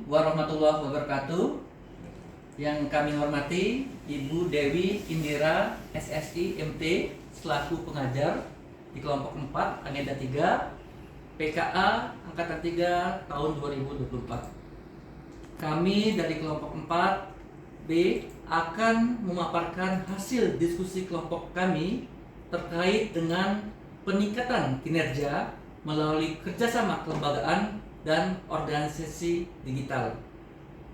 warahmatullahi wabarakatuh. Yang kami hormati Ibu Dewi Indira SSI MT selaku pengajar di kelompok 4 agenda 3 PKA angkatan 3 tahun 2024. Kami dari kelompok 4 B akan memaparkan hasil diskusi kelompok kami terkait dengan peningkatan kinerja melalui kerjasama kelembagaan dan organisasi digital.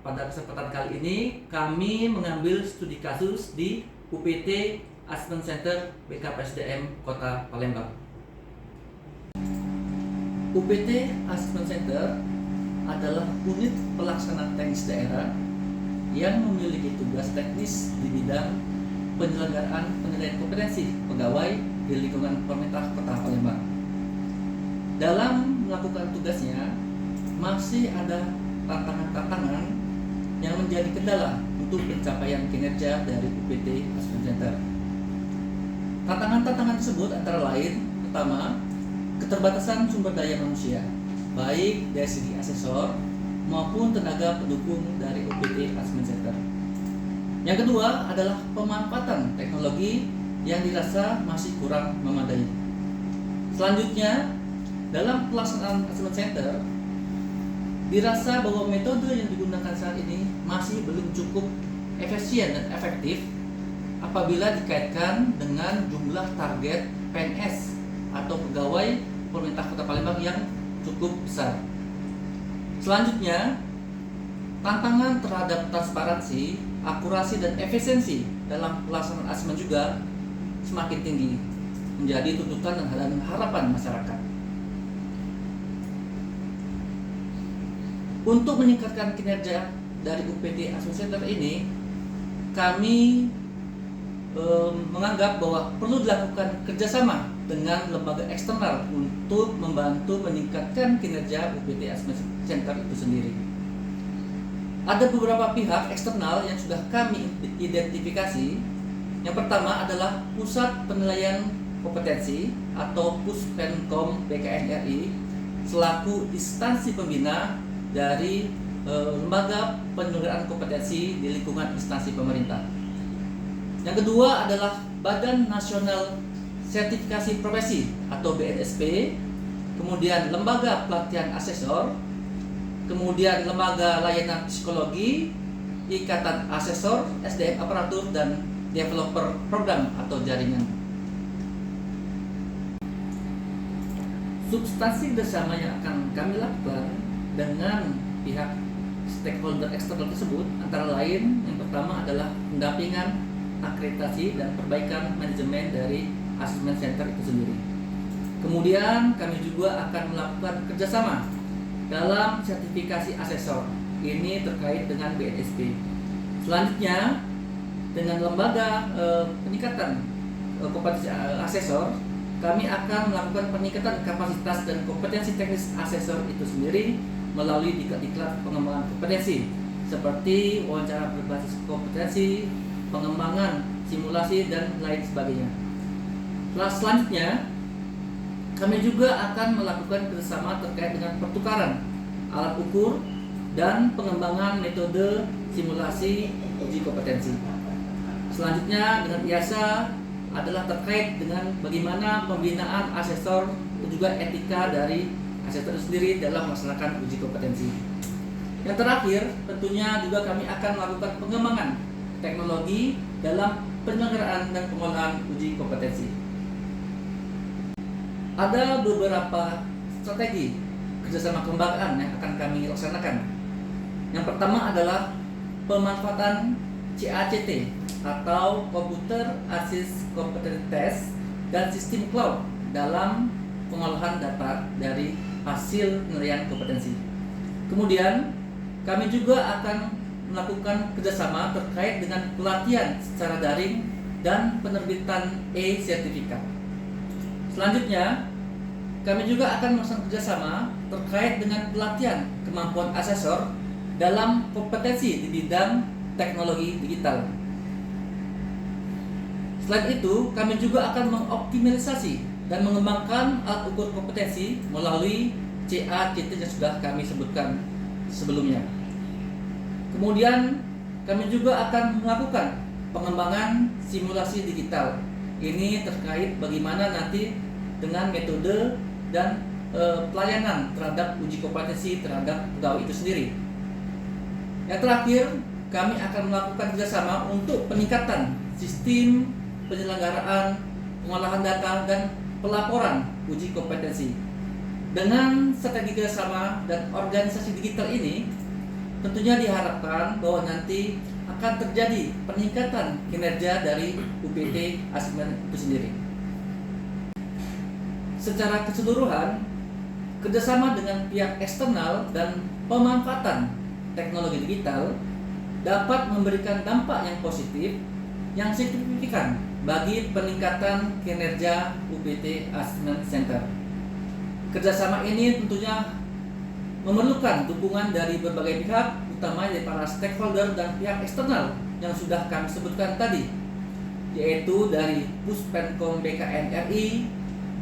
Pada kesempatan kali ini kami mengambil studi kasus di UPT Assessment Center BKPSDM Kota Palembang. UPT Assessment Center adalah unit pelaksana teknis daerah yang memiliki tugas teknis di bidang penyelenggaraan penilaian kompetensi pegawai di lingkungan pemerintah Kota Palembang. Dalam melakukan tugasnya, masih ada tantangan-tantangan yang menjadi kendala untuk pencapaian kinerja dari UPT Assessment Center. Tantangan-tantangan tersebut antara lain, pertama, keterbatasan sumber daya manusia, baik dari segi asesor maupun tenaga pendukung dari UPT Assessment Center. Yang kedua adalah pemanfaatan teknologi yang dirasa masih kurang memadai. Selanjutnya, dalam pelaksanaan assessment center, dirasa bahwa metode yang digunakan saat ini masih belum cukup efisien dan efektif apabila dikaitkan dengan jumlah target PNS atau pegawai pemerintah Kota Palembang yang cukup besar. Selanjutnya, tantangan terhadap transparansi, akurasi dan efisiensi dalam pelaksanaan asesmen juga semakin tinggi, menjadi tuntutan dan harapan masyarakat. Untuk meningkatkan kinerja dari UPT Assessment Center ini, kami menganggap bahwa perlu dilakukan kerjasama dengan lembaga eksternal untuk membantu meningkatkan kinerja UPT Assessment Center itu sendiri. Ada beberapa pihak eksternal yang sudah kami identifikasi. Yang pertama adalah Pusat Penilaian Kompetensi atau Puspenkom BKNRI selaku instansi pembina dari lembaga penyelenggaraan kompetensi di lingkungan instansi pemerintah. Yang kedua adalah Badan Nasional Sertifikasi Profesi atau BNSP, kemudian Lembaga Pelatihan Asesor, kemudian Lembaga Layanan Psikologi, Ikatan Asesor, SDM Aparatur, dan Developer Program atau Jaringan. Substansi kerjasama yang akan kami lakukan dengan pihak stakeholder eksternal tersebut antara lain yang pertama adalah pendampingan, akreditasi dan perbaikan manajemen dari assessment center itu sendiri. Kemudian kami juga akan melakukan kerjasama dalam sertifikasi asesor. Ini terkait dengan BNSP. Selanjutnya dengan lembaga peningkatan kompetensi asesor, kami akan melakukan peningkatan kapasitas dan kompetensi teknis asesor itu sendiri melalui diklat-diklat pengembangan kompetensi seperti wawancara berbasis kompetensi, pengembangan simulasi dan lain sebagainya. Selanjutnya, kami juga akan melakukan kerjasama terkait dengan pertukaran alat ukur dan pengembangan metode simulasi uji kompetensi. Selanjutnya dengan IASA adalah terkait dengan bagaimana pembinaan asesor dan juga etika dari asesor sendiri dalam melaksanakan uji kompetensi. Yang terakhir, tentunya juga kami akan melakukan pengembangan teknologi dalam penyelenggaraan dan pengolahan uji kompetensi. Ada beberapa strategi kerjasama kelembagaan yang akan kami laksanakan. Yang pertama adalah pemanfaatan CACT atau Computer Assist Competency Test dan sistem cloud dalam pengolahan data dari hasil penilaian kompetensi. Kemudian kami juga akan melakukan kerjasama terkait dengan pelatihan secara daring dan penerbitan e-sertifikat. Selanjutnya, kami juga akan melakukan kerjasama terkait dengan pelatihan kemampuan asesor dalam kompetensi di bidang teknologi digital. Selain itu, kami juga akan mengoptimalisasi dan mengembangkan alat ukur kompetensi melalui CACT yang sudah kami sebutkan sebelumnya. Kemudian kami juga akan melakukan pengembangan simulasi digital. Ini terkait bagaimana nanti dengan metode dan pelayanan terhadap uji kompetensi terhadap pegawai itu sendiri. Yang terakhir, kami akan melakukan kerjasama untuk peningkatan sistem penyelenggaraan, pengolahan data, dan pelaporan uji kompetensi. Dengan strategi kerjasama dan organisasi digital ini, tentunya diharapkan bahwa nanti akan terjadi peningkatan kinerja dari UPT Assessment itu sendiri. Secara keseluruhan, kerjasama dengan pihak eksternal dan pemanfaatan teknologi digital dapat memberikan dampak yang positif yang signifikan bagi peningkatan kinerja UPT Assessment Center. Kerjasama ini tentunya memerlukan dukungan dari berbagai pihak, utama dari para stakeholder dan pihak eksternal yang sudah kami sebutkan tadi, yaitu dari Puspenkom BKN RI,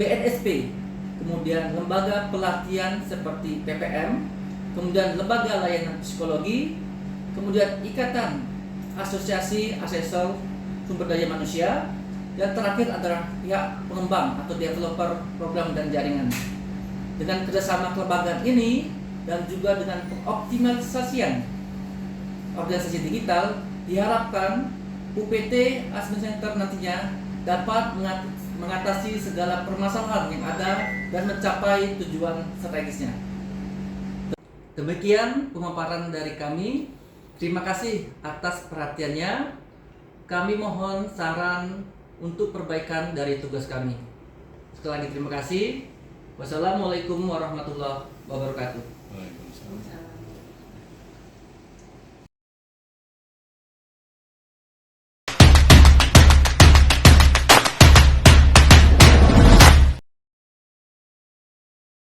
BNSP, kemudian lembaga pelatihan seperti PPM, kemudian lembaga layanan psikologi, kemudian ikatan asosiasi asesor sumber daya manusia, dan terakhir adalah pihak pengembang atau developer program dan jaringan. Dengan kerjasama kelembagaan ini dan juga dengan pengoptimalisasian organisasi digital, diharapkan UPT Assessment Center nantinya dapat mengatasi segala permasalahan yang ada dan mencapai tujuan strategisnya. Demikian pemaparan dari kami. Terima kasih atas perhatiannya. Kami mohon saran untuk perbaikan dari tugas kami. Sekali lagi terima kasih. Wassalamualaikum warahmatullahi wabarakatuh. Waalaikumsalam.